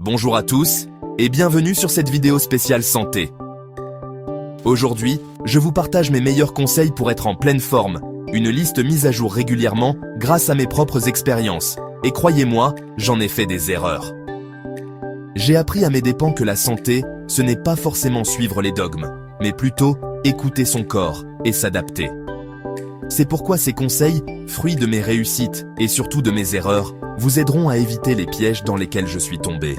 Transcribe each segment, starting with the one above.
Bonjour à tous et bienvenue sur cette vidéo spéciale santé. Aujourd'hui, je vous partage mes meilleurs conseils pour être en pleine forme, une liste mise à jour régulièrement grâce à mes propres expériences. Et croyez-moi, j'en ai fait des erreurs. J'ai appris à mes dépens que la santé, ce n'est pas forcément suivre les dogmes, mais plutôt écouter son corps et s'adapter. C'est pourquoi ces conseils, fruits de mes réussites et surtout de mes erreurs, vous aideront à éviter les pièges dans lesquels je suis tombé.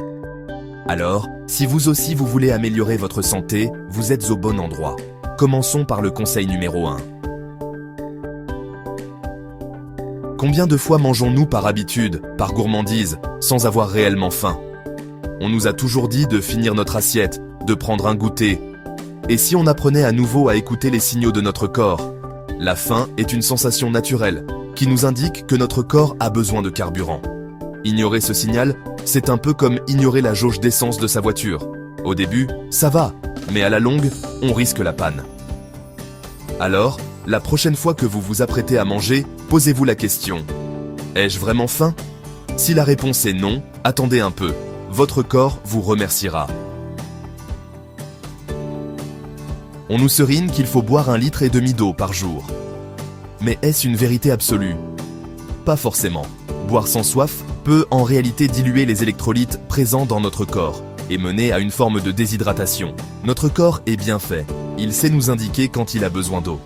Alors, si vous aussi vous voulez améliorer votre santé, vous êtes au bon endroit. Commençons par le conseil numéro 1. Combien de fois mangeons-nous par habitude, par gourmandise, sans avoir réellement faim? On nous a toujours dit de finir notre assiette, de prendre un goûter. Et si on apprenait à nouveau à écouter les signaux de notre corps? La faim est une sensation naturelle, qui nous indique que notre corps a besoin de carburant. Ignorer ce signal, c'est un peu comme ignorer la jauge d'essence de sa voiture. Au début, ça va, mais à la longue, on risque la panne. Alors, la prochaine fois que vous vous apprêtez à manger, posez-vous la question. Ai-je vraiment faim? Si la réponse est non, attendez un peu. Votre corps vous remerciera. On nous serine qu'il faut boire 1,5 litre d'eau par jour. Mais est-ce une vérité absolue? Pas forcément. Boire sans soif peut en réalité diluer les électrolytes présents dans notre corps et mener à une forme de déshydratation. Notre corps est bien fait. Il sait nous indiquer quand il a besoin d'eau.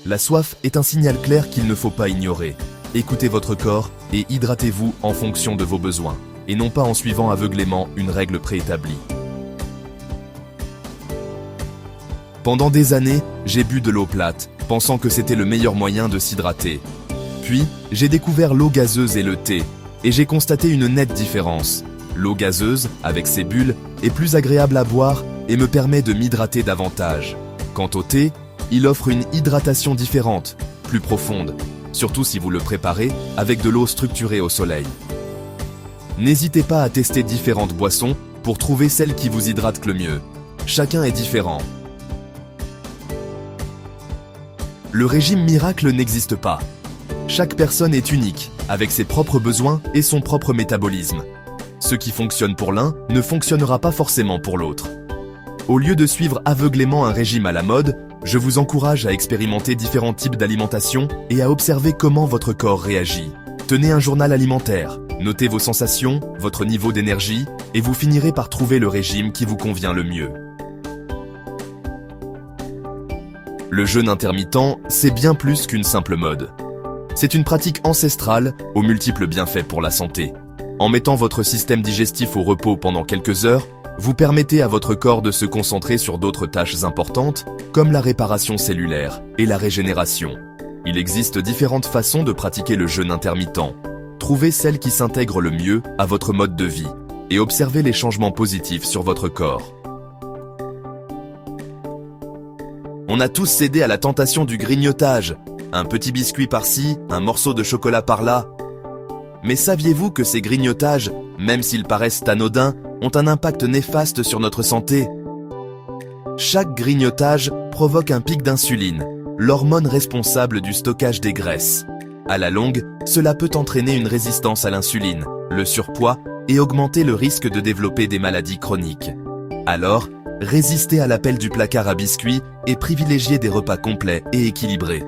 La soif est un signal clair qu'il ne faut pas ignorer. Écoutez votre corps et hydratez-vous en fonction de vos besoins, et non pas en suivant aveuglément une règle préétablie. Pendant des années, j'ai bu de l'eau plate, pensant que c'était le meilleur moyen de s'hydrater. Puis, j'ai découvert l'eau gazeuse et le thé, et j'ai constaté une nette différence. L'eau gazeuse, avec ses bulles, est plus agréable à boire et me permet de m'hydrater davantage. Quant au thé, il offre une hydratation différente, plus profonde, surtout si vous le préparez avec de l'eau structurée au soleil. N'hésitez pas à tester différentes boissons pour trouver celle qui vous hydrate le mieux. Chacun est différent. Le régime miracle n'existe pas. Chaque personne est unique, avec ses propres besoins et son propre métabolisme. Ce qui fonctionne pour l'un ne fonctionnera pas forcément pour l'autre. Au lieu de suivre aveuglément un régime à la mode, je vous encourage à expérimenter différents types d'alimentation et à observer comment votre corps réagit. Tenez un journal alimentaire, notez vos sensations, votre niveau d'énergie, et vous finirez par trouver le régime qui vous convient le mieux. Le jeûne intermittent, c'est bien plus qu'une simple mode. C'est une pratique ancestrale aux multiples bienfaits pour la santé. En mettant votre système digestif au repos pendant quelques heures, vous permettez à votre corps de se concentrer sur d'autres tâches importantes, comme la réparation cellulaire et la régénération. Il existe différentes façons de pratiquer le jeûne intermittent. Trouvez celle qui s'intègre le mieux à votre mode de vie et observez les changements positifs sur votre corps. On a tous cédé à la tentation du grignotage. Un petit biscuit par-ci, un morceau de chocolat par-là. Mais saviez-vous que ces grignotages, même s'ils paraissent anodins, ont un impact néfaste sur notre santé? Chaque grignotage provoque un pic d'insuline, l'hormone responsable du stockage des graisses. À la longue, cela peut entraîner une résistance à l'insuline, le surpoids et augmenter le risque de développer des maladies chroniques. Alors, résistez à l'appel du placard à biscuits et privilégiez des repas complets et équilibrés.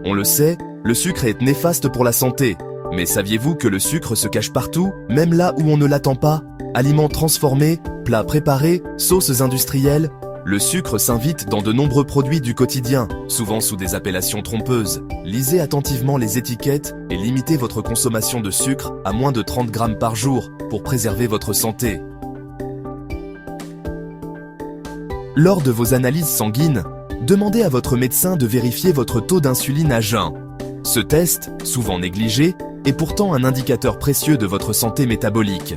On le sait, le sucre est néfaste pour la santé. Mais saviez-vous que le sucre se cache partout, même là où on ne l'attend pas? Aliments transformés, plats préparés, sauces industrielles. Le sucre s'invite dans de nombreux produits du quotidien, souvent sous des appellations trompeuses. Lisez attentivement les étiquettes et limitez votre consommation de sucre à moins de 30 grammes par jour pour préserver votre santé. Lors de vos analyses sanguines, demandez à votre médecin de vérifier votre taux d'insuline à jeun. Ce test, souvent négligé, est pourtant un indicateur précieux de votre santé métabolique.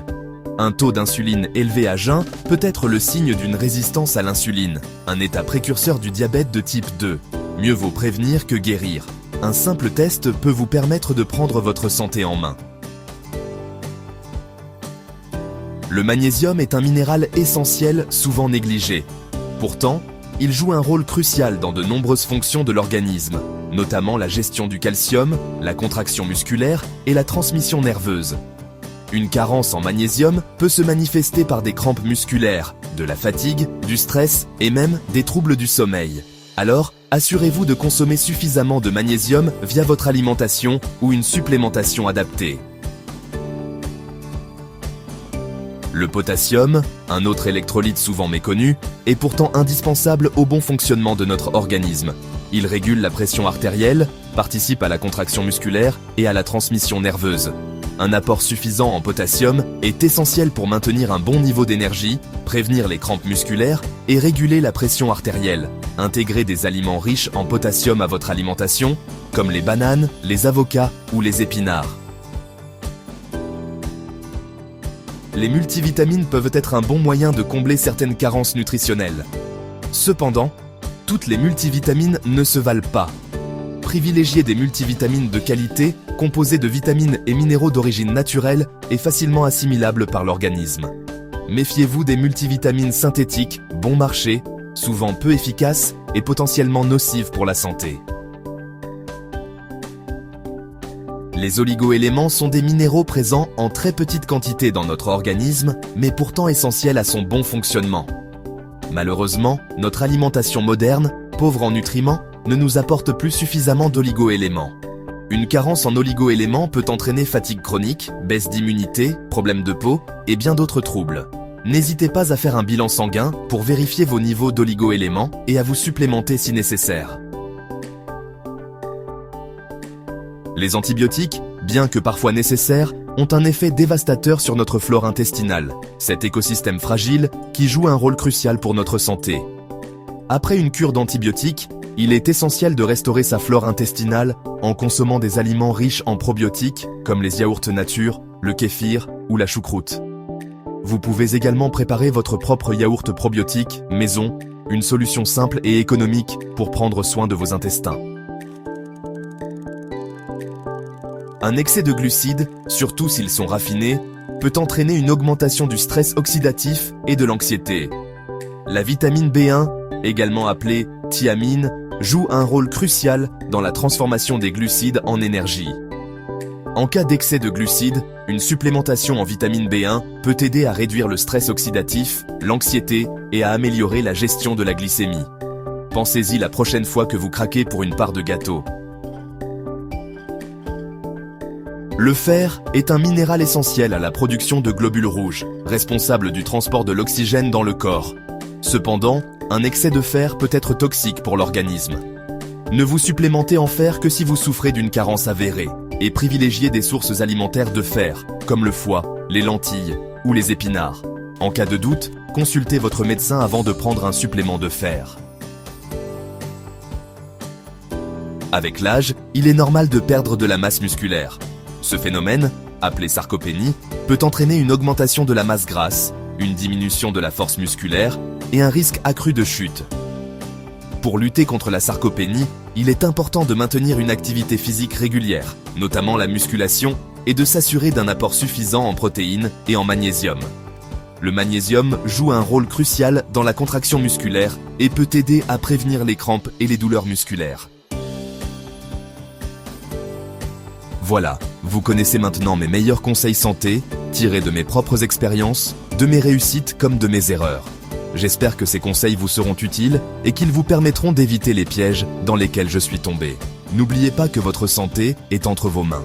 Un taux d'insuline élevé à jeun peut être le signe d'une résistance à l'insuline, un état précurseur du diabète de type 2. Mieux vaut prévenir que guérir. Un simple test peut vous permettre de prendre votre santé en main. Le magnésium est un minéral essentiel souvent négligé. Pourtant, il joue un rôle crucial dans de nombreuses fonctions de l'organisme, notamment la gestion du calcium, la contraction musculaire et la transmission nerveuse. Une carence en magnésium peut se manifester par des crampes musculaires, de la fatigue, du stress et même des troubles du sommeil. Alors, assurez-vous de consommer suffisamment de magnésium via votre alimentation ou une supplémentation adaptée. Le potassium, un autre électrolyte souvent méconnu, est pourtant indispensable au bon fonctionnement de notre organisme. Il régule la pression artérielle, participe à la contraction musculaire et à la transmission nerveuse. Un apport suffisant en potassium est essentiel pour maintenir un bon niveau d'énergie, prévenir les crampes musculaires et réguler la pression artérielle. Intégrez des aliments riches en potassium à votre alimentation, comme les bananes, les avocats ou les épinards. Les multivitamines peuvent être un bon moyen de combler certaines carences nutritionnelles. Cependant, toutes les multivitamines ne se valent pas. Privilégiez des multivitamines de qualité, composées de vitamines et minéraux d'origine naturelle et facilement assimilables par l'organisme. Méfiez-vous des multivitamines synthétiques, bon marché, souvent peu efficaces et potentiellement nocives pour la santé. Les oligoéléments sont des minéraux présents en très petite quantité dans notre organisme, mais pourtant essentiels à son bon fonctionnement. Malheureusement, notre alimentation moderne, pauvre en nutriments, ne nous apporte plus suffisamment d'oligoéléments. Une carence en oligoéléments peut entraîner fatigue chronique, baisse d'immunité, problèmes de peau et bien d'autres troubles. N'hésitez pas à faire un bilan sanguin pour vérifier vos niveaux d'oligoéléments et à vous supplémenter si nécessaire. Les antibiotiques, bien que parfois nécessaires, ont un effet dévastateur sur notre flore intestinale, cet écosystème fragile qui joue un rôle crucial pour notre santé. Après une cure d'antibiotiques, il est essentiel de restaurer sa flore intestinale en consommant des aliments riches en probiotiques comme les yaourts nature, le kéfir ou la choucroute. Vous pouvez également préparer votre propre yaourt probiotique maison, une solution simple et économique pour prendre soin de vos intestins. Un excès de glucides, surtout s'ils sont raffinés, peut entraîner une augmentation du stress oxydatif et de l'anxiété. La vitamine B1, également appelée thiamine, joue un rôle crucial dans la transformation des glucides en énergie. En cas d'excès de glucides, une supplémentation en vitamine B1 peut aider à réduire le stress oxydatif, l'anxiété et à améliorer la gestion de la glycémie. Pensez-y la prochaine fois que vous craquez pour une part de gâteau. Le fer est un minéral essentiel à la production de globules rouges, responsable du transport de l'oxygène dans le corps. Cependant, un excès de fer peut être toxique pour l'organisme. Ne vous supplémentez en fer que si vous souffrez d'une carence avérée et privilégiez des sources alimentaires de fer, comme le foie, les lentilles ou les épinards. En cas de doute, consultez votre médecin avant de prendre un supplément de fer. Avec l'âge, il est normal de perdre de la masse musculaire. Ce phénomène, appelé sarcopénie, peut entraîner une augmentation de la masse grasse, une diminution de la force musculaire et un risque accru de chute. Pour lutter contre la sarcopénie, il est important de maintenir une activité physique régulière, notamment la musculation, et de s'assurer d'un apport suffisant en protéines et en magnésium. Le magnésium joue un rôle crucial dans la contraction musculaire et peut aider à prévenir les crampes et les douleurs musculaires. Voilà, vous connaissez maintenant mes meilleurs conseils santé, tirés de mes propres expériences, de mes réussites comme de mes erreurs. J'espère que ces conseils vous seront utiles et qu'ils vous permettront d'éviter les pièges dans lesquels je suis tombé. N'oubliez pas que votre santé est entre vos mains.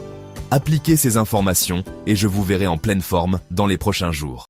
Appliquez ces informations et je vous verrai en pleine forme dans les prochains jours.